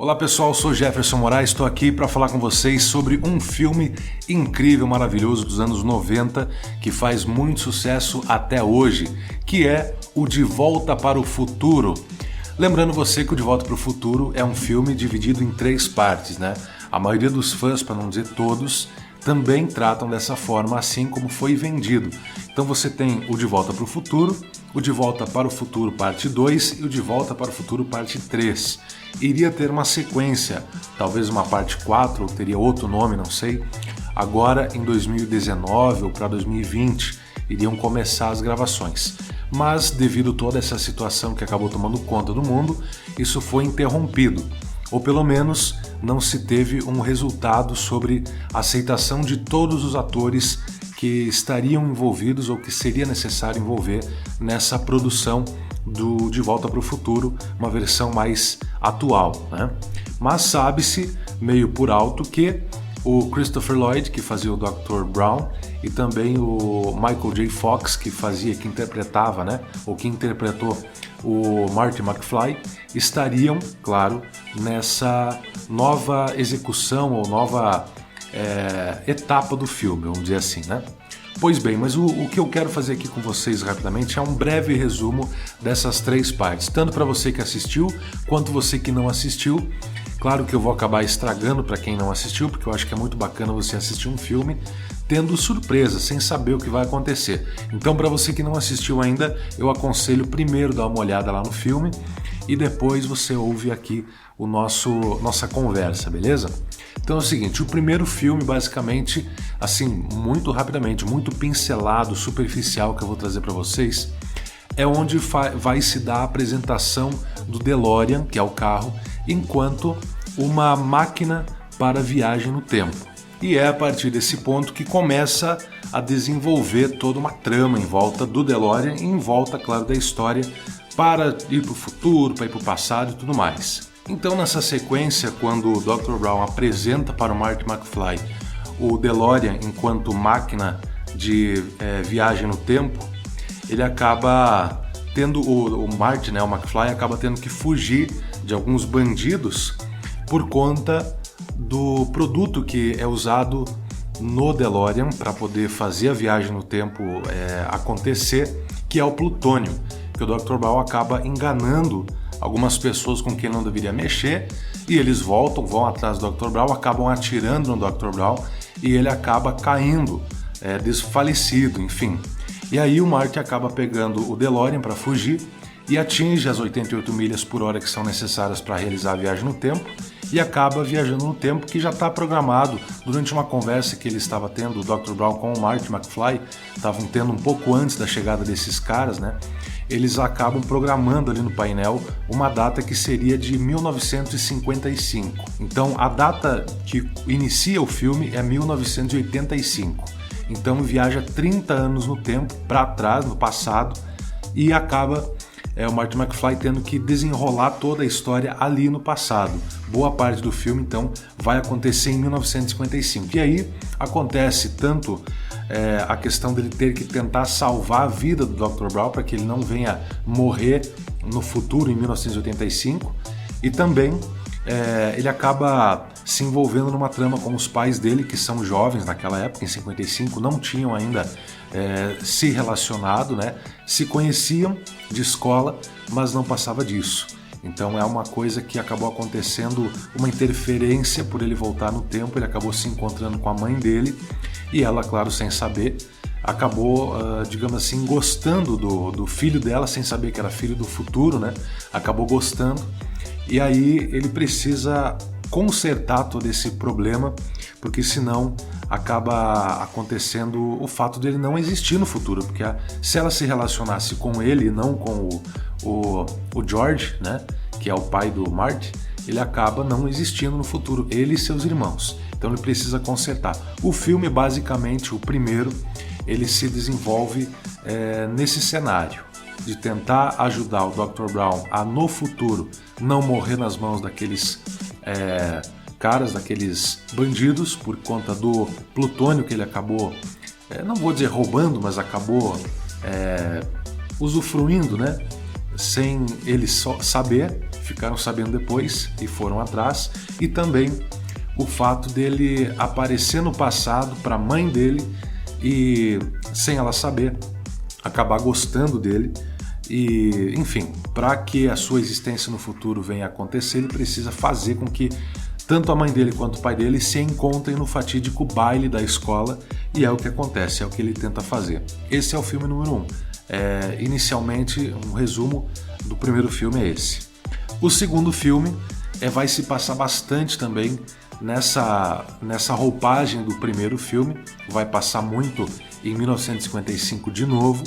Olá pessoal, sou Jefferson Moraes, estou aqui para falar com vocês sobre um filme incrível, maravilhoso dos anos 90 que faz muito sucesso até hoje, que é o De Volta para o Futuro. Lembrando você que o De Volta para o Futuro é um filme dividido em 3 partes, né? A maioria dos fãs, para não dizer todos, também tratam dessa forma, assim como foi vendido. Então você tem o De Volta para o Futuro, o De Volta para o Futuro parte 2 e o De Volta para o Futuro parte 3. Iria ter uma sequência, talvez uma parte 4, ou teria outro nome, não sei. Agora em 2019 ou para 2020 iriam começar as gravações. Mas devido a toda essa situação que acabou tomando conta do mundo, isso foi interrompido. Ou pelo menos não se teve um resultado sobre a aceitação de todos os atores que estariam envolvidos ou que seria necessário envolver nessa produção do De Volta para o Futuro, uma versão mais atual, né? Mas sabe-se, meio por alto, que o Christopher Lloyd, que fazia o Dr. Brown, e também o Michael J. Fox, que interpretava, né, ou que interpretou o Marty McFly, estariam, claro, nessa nova execução ou nova etapa do filme, vamos dizer assim, né? Pois bem, mas o que eu quero fazer aqui com vocês rapidamente é um breve resumo dessas 3 partes, tanto para você que assistiu, quanto você que não assistiu. Claro que eu vou acabar estragando para quem não assistiu, porque eu acho que é muito bacana você assistir um filme tendo surpresa, sem saber o que vai acontecer. Então, para você que não assistiu ainda, eu aconselho primeiro dar uma olhada lá no filme e depois você ouve aqui nossa conversa, beleza? Então é o seguinte, o primeiro filme, basicamente, assim, muito rapidamente, muito pincelado, superficial, que eu vou trazer para vocês, é onde vai se dar a apresentação do DeLorean, que é o carro, enquanto uma máquina para viagem no tempo. E é a partir desse ponto que começa a desenvolver toda uma trama em volta do DeLorean e em volta, claro, da história para ir para o futuro, para ir para o passado e tudo mais. Então, nessa sequência, quando o Dr. Brown apresenta para o Marty McFly o DeLorean enquanto máquina de viagem no tempo, ele acaba tendo, o Marty, né, o McFly, acaba tendo que fugir de alguns bandidos por conta do produto que é usado no DeLorean para poder fazer a viagem no tempo acontecer, que é o plutônio, que o Dr. Brown acaba enganando algumas pessoas com quem não deveria mexer, e eles vão atrás do Dr. Brown, acabam atirando no Dr. Brown e ele acaba caindo, desfalecido, enfim. E aí o Marty acaba pegando o DeLorean para fugir e atinge as 88 milhas por hora que são necessárias para realizar a viagem no tempo e acaba viajando no tempo, que já está programado durante uma conversa que ele estava tendo, o Dr. Brown com o Marty McFly, estavam tendo um pouco antes da chegada desses caras, né? Eles acabam programando ali no painel uma data que seria de 1955. Então a data que inicia o filme é 1985. Então viaja 30 anos no tempo, para trás, no passado, e acaba o Marty McFly tendo que desenrolar toda a história ali no passado. Boa parte do filme, então, vai acontecer em 1955. E aí acontece tanto a questão dele ter que tentar salvar a vida do Dr. Brown para que ele não venha morrer no futuro, em 1985, e também ele acaba se envolvendo numa trama com os pais dele, que são jovens naquela época, em 55, não tinham ainda se relacionado, né? Se conheciam de escola, mas não passava disso. Então é uma coisa que acabou acontecendo, uma interferência por ele voltar no tempo, ele acabou se encontrando com a mãe dele, e ela, claro, sem saber, acabou, digamos assim, gostando do filho dela, sem saber que era filho do futuro, né? Acabou gostando, e aí ele precisa consertar todo esse problema, porque senão acaba acontecendo o fato dele não existir no futuro, porque se ela se relacionasse com ele e não com o George, né, que é o pai do Marty, ele acaba não existindo no futuro, ele e seus irmãos. Então ele precisa consertar. O filme, basicamente, o primeiro, ele se desenvolve nesse cenário de tentar ajudar o Dr. Brown a, no futuro, não morrer nas mãos daqueles caras, daqueles bandidos, por conta do plutônio que ele acabou, não vou dizer roubando, mas acabou usufruindo, né? sem ele só saber, ficaram sabendo depois e foram atrás, e também o fato dele aparecer no passado para a mãe dele e, sem ela saber, acabar gostando dele. E, enfim, para que a sua existência no futuro venha a acontecer, ele precisa fazer com que tanto a mãe dele quanto o pai dele se encontrem no fatídico baile da escola, e é o que acontece, é o que ele tenta fazer. Esse é o filme número 1. Inicialmente, um resumo do primeiro filme é esse. O segundo filme vai se passar bastante também nessa roupagem do primeiro filme, vai passar muito em 1955 de novo.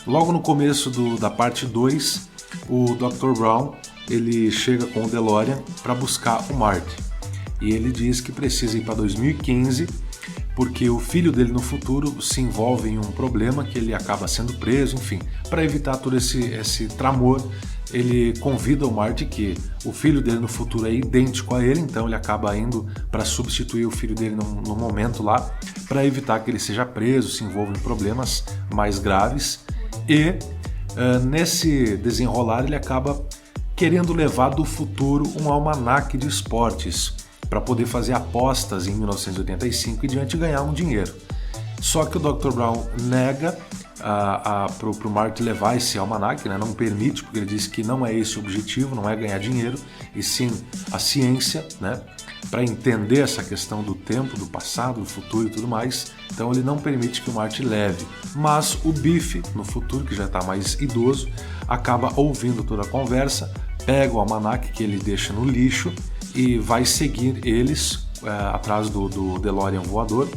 Logo no começo da parte 2, o Dr. Brown ele chega com o DeLorean para buscar o Marty. E ele diz que precisa ir para 2015 porque o filho dele no futuro se envolve em um problema que ele acaba sendo preso, enfim. Para evitar todo esse tramor, ele convida o Marty, que o filho dele no futuro é idêntico a ele, então ele acaba indo para substituir o filho dele no momento lá, para evitar que ele seja preso, se envolva em problemas mais graves. E nesse desenrolar ele acaba querendo levar do futuro um almanaque de esportes para poder fazer apostas em 1985 e diante ganhar um dinheiro. Só que o Dr. Brown nega para o Marty levar esse almanaque, né? Não permite, porque ele diz que não é esse o objetivo, não é ganhar dinheiro, e sim a ciência, né? Para entender essa questão do tempo, do passado, do futuro e tudo mais. Então ele não permite que o Marty leve. Mas o Biff, no futuro, que já está mais idoso, acaba ouvindo toda a conversa, pega o almanaque que ele deixa no lixo e vai seguir eles atrás do DeLorean voador,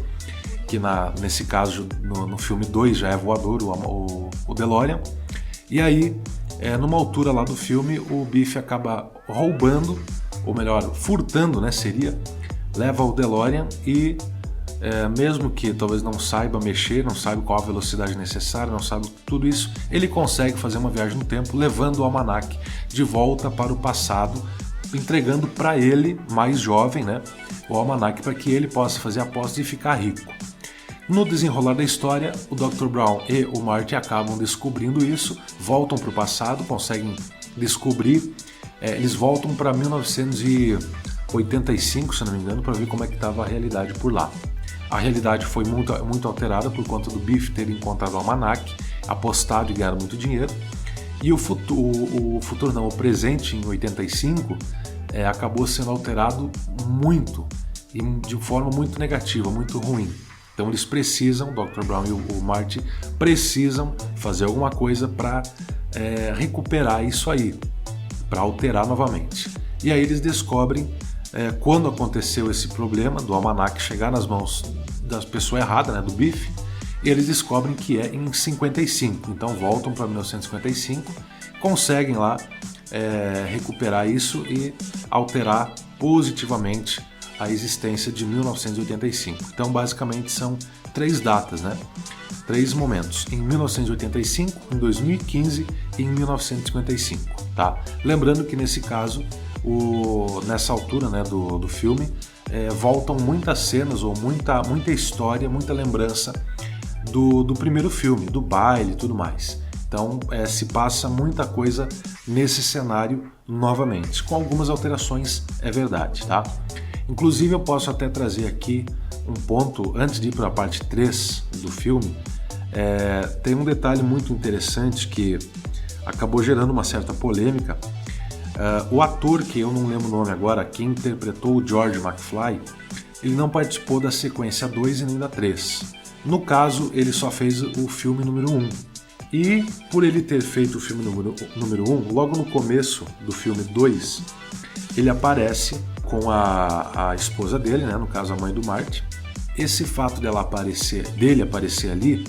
que nesse caso no filme 2 já é voador o DeLorean. E aí, numa altura lá do filme, o Biff acaba roubando, ou melhor, furtando, né, leva o DeLorean e mesmo que talvez não saiba mexer, não saiba qual a velocidade necessária, não sabe tudo isso, ele consegue fazer uma viagem no tempo levando o almanaque de volta para o passado, entregando para ele, mais jovem, né, o almanaque para que ele possa fazer apostas e ficar rico. No desenrolar da história, o Dr. Brown e o Marty acabam descobrindo isso, voltam para o passado, conseguem descobrir, eles voltam para 1985, se não me engano, para ver como é que estava a realidade por lá. A realidade foi muito alterada por conta do Biff ter encontrado o almanaque, apostado e ganhado muito dinheiro. E o presente em 85 acabou sendo alterado muito, e de forma muito negativa, muito ruim. Então eles precisam, o Dr. Brown e o Marty precisam fazer alguma coisa para recuperar isso aí, para alterar novamente. E aí eles descobrem quando aconteceu esse problema do almanaque chegar nas mãos da pessoa errada, né, do Biff, eles descobrem que é em 55. Então voltam para 1955, conseguem lá recuperar isso e alterar positivamente a existência de 1985. Então basicamente são 3 datas, né? 3 momentos, em 1985, em 2015 e em 1955, tá? Lembrando que nesse caso, nessa altura, né, do filme, voltam muitas cenas ou muita história, muita lembrança do primeiro filme, do baile e tudo mais. Então se passa muita coisa nesse cenário novamente, com algumas alterações, é verdade, tá? Inclusive eu posso até trazer aqui um ponto, antes de ir para a parte 3 do filme, tem um detalhe muito interessante que acabou gerando uma certa polêmica. O ator, que eu não lembro o nome agora, que interpretou o George McFly, ele não participou da sequência 2 e nem da 3. No caso, ele só fez o filme número 1. E por ele ter feito o filme número 1, logo no começo do filme 2, ele aparece com a esposa dele, né, no caso a mãe do Marty. Esse fato dele aparecer ali,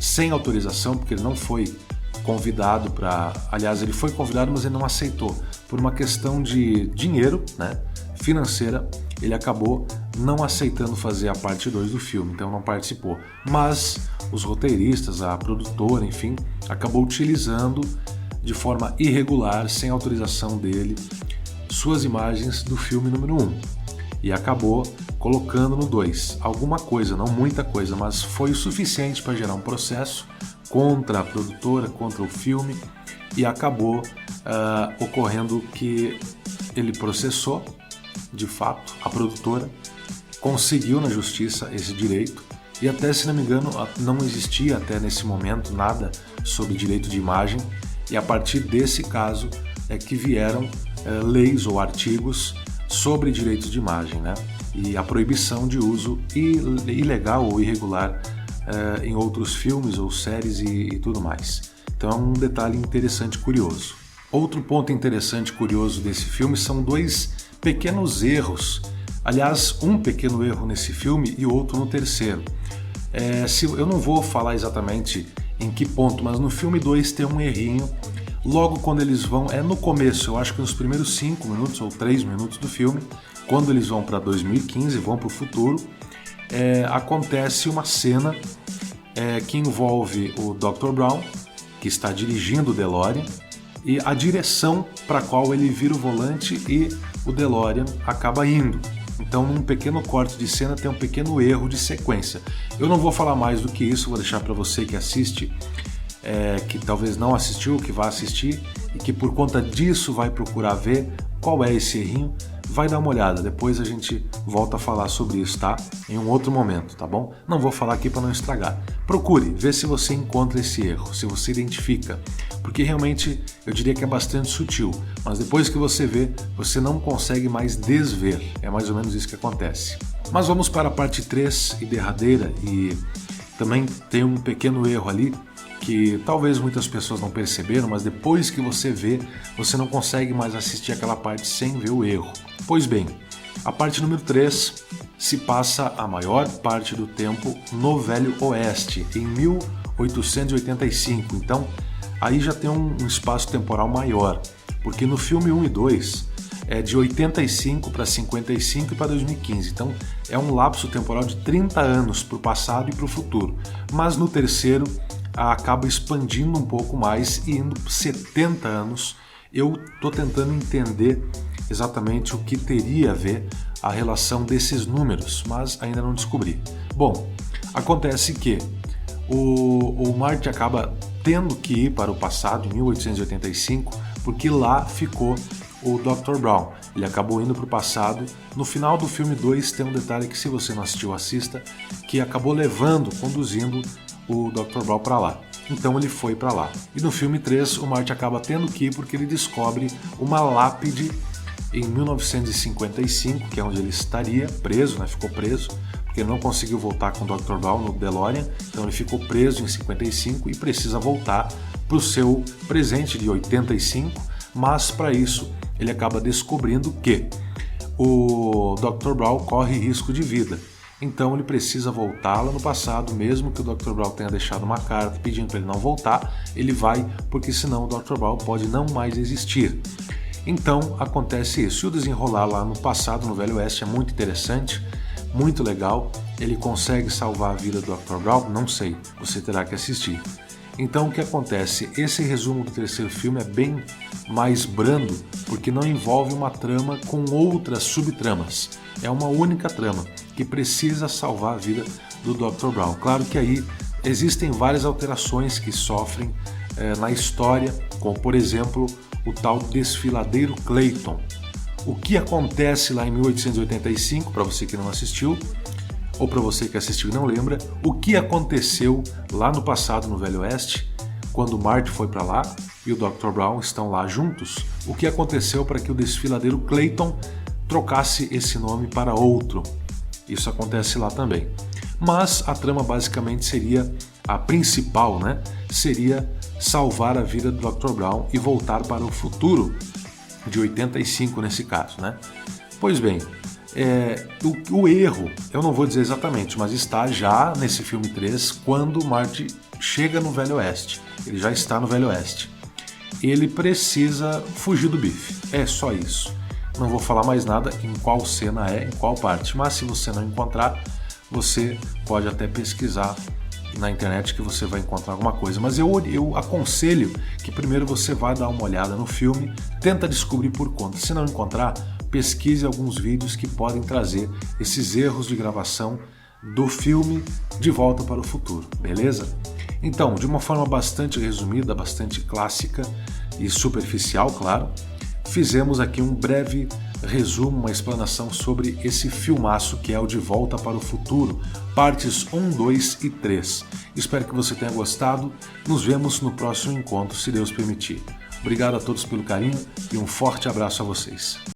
sem autorização, porque ele não foi convidado para... Aliás, ele foi convidado, mas ele não aceitou. Por uma questão de dinheiro, né, financeira, ele acabou não aceitando fazer a parte 2 do filme, então não participou. Mas os roteiristas, a produtora, enfim, acabou utilizando de forma irregular, sem autorização dele, suas imagens do filme número 1 e acabou colocando no 2 alguma coisa, não muita coisa, mas foi o suficiente para gerar um processo contra a produtora, contra o filme, e acabou ocorrendo que ele processou, de fato, a produtora, conseguiu na justiça esse direito e até, se não me engano, não existia até nesse momento nada sobre direito de imagem, e a partir desse caso é que vieram leis ou artigos sobre direitos de imagem, né? E a proibição de uso ilegal ou irregular em outros filmes ou séries e tudo mais. Então é um detalhe interessante e curioso. Outro ponto interessante e curioso desse filme são dois pequenos erros. Aliás, um pequeno erro nesse filme e outro no terceiro. Eu não vou falar exatamente em que ponto, mas no filme 2 tem um errinho. Logo quando eles vão, no começo, eu acho que nos primeiros 5 minutos ou 3 minutos do filme, quando eles vão para 2015, vão para o futuro, acontece uma cena que envolve o Dr. Brown, que está dirigindo o DeLorean, e a direção para a qual ele vira o volante e o DeLorean acaba indo. Então, num pequeno corte de cena tem um pequeno erro de sequência. Eu não vou falar mais do que isso, vou deixar para você que assiste, que talvez não assistiu, que vai assistir e que por conta disso vai procurar ver qual é esse errinho, vai dar uma olhada. Depois a gente volta a falar sobre isso, tá? Em um outro momento, tá bom? Não vou falar aqui para não estragar. Procure, vê se você encontra esse erro, se você identifica, porque realmente eu diria que é bastante sutil, mas depois que você vê, você não consegue mais desver. É mais ou menos isso que acontece. Mas vamos para a parte 3 e derradeira, e também tem um pequeno erro ali que talvez muitas pessoas não perceberam, mas depois que você vê, você não consegue mais assistir aquela parte sem ver o erro. Pois bem, a parte número 3 se passa a maior parte do tempo no Velho Oeste, em 1885. Então, aí já tem um espaço temporal maior, porque no filme 1 e 2 é de 85 para 55 e para 2015. Então, é um lapso temporal de 30 anos para o passado e para o futuro. Mas no terceiro, acaba expandindo um pouco mais e indo 70 anos. Eu estou tentando entender exatamente o que teria a ver a relação desses números, mas ainda não descobri. Bom, acontece que o Marty acaba tendo que ir para o passado, em 1885, porque lá ficou o Dr. Brown. Ele acabou indo para o passado. No final do filme 2 tem um detalhe que, se você não assistiu, assista, que acabou conduzindo o Dr. Brown para lá. Então ele foi para lá. E no filme 3 o Marty acaba tendo que ir porque ele descobre uma lápide em 1955, que é onde ele estaria preso, né? Ficou preso, porque ele não conseguiu voltar com o Dr. Brown no DeLorean, então ele ficou preso em 55 e precisa voltar para o seu presente de 85, mas para isso ele acaba descobrindo que o Dr. Brown corre risco de vida. Então ele precisa voltar lá no passado, mesmo que o Dr. Brown tenha deixado uma carta pedindo para ele não voltar, ele vai, porque senão o Dr. Brown pode não mais existir. Então acontece isso. E o desenrolar lá no passado, no Velho Oeste, é muito interessante, muito legal. Ele consegue salvar a vida do Dr. Brown? Não sei, você terá que assistir. Então o que acontece? Esse resumo do terceiro filme é bem mais brando, porque não envolve uma trama com outras subtramas. É uma única trama que precisa salvar a vida do Dr. Brown. Claro que aí existem várias alterações que sofrem na história, como por exemplo o tal desfiladeiro Clayton. O que acontece lá em 1885, para você que não assistiu, ou para você que assistiu e não lembra, o que aconteceu lá no passado no Velho Oeste, quando o Marty foi para lá e o Dr. Brown estão lá juntos, o que aconteceu para que o desfiladeiro Clayton trocasse esse nome para outro. Isso acontece lá também. Mas a trama basicamente seria, a principal, né? Seria salvar a vida do Dr. Brown e voltar para o futuro, de 85 nesse caso, né? Pois bem, o erro, eu não vou dizer exatamente, mas está já nesse filme 3, quando o Marty chega no Velho Oeste. Ele já está no Velho Oeste. Ele precisa fugir do bife. É só isso. Não vou falar mais nada em qual cena em qual parte, mas se você não encontrar, você pode até pesquisar na internet que você vai encontrar alguma coisa. Mas eu aconselho que primeiro você vá dar uma olhada no filme, tenta descobrir por conta. Se não encontrar, pesquise alguns vídeos que podem trazer esses erros de gravação do filme De Volta para o Futuro, beleza? Então, de uma forma bastante resumida, bastante clássica e superficial, claro, fizemos aqui um breve resumo, uma explanação sobre esse filmaço que é o De Volta para o Futuro, partes 1, 2 e 3. Espero que você tenha gostado. Nos vemos no próximo encontro, se Deus permitir. Obrigado a todos pelo carinho e um forte abraço a vocês.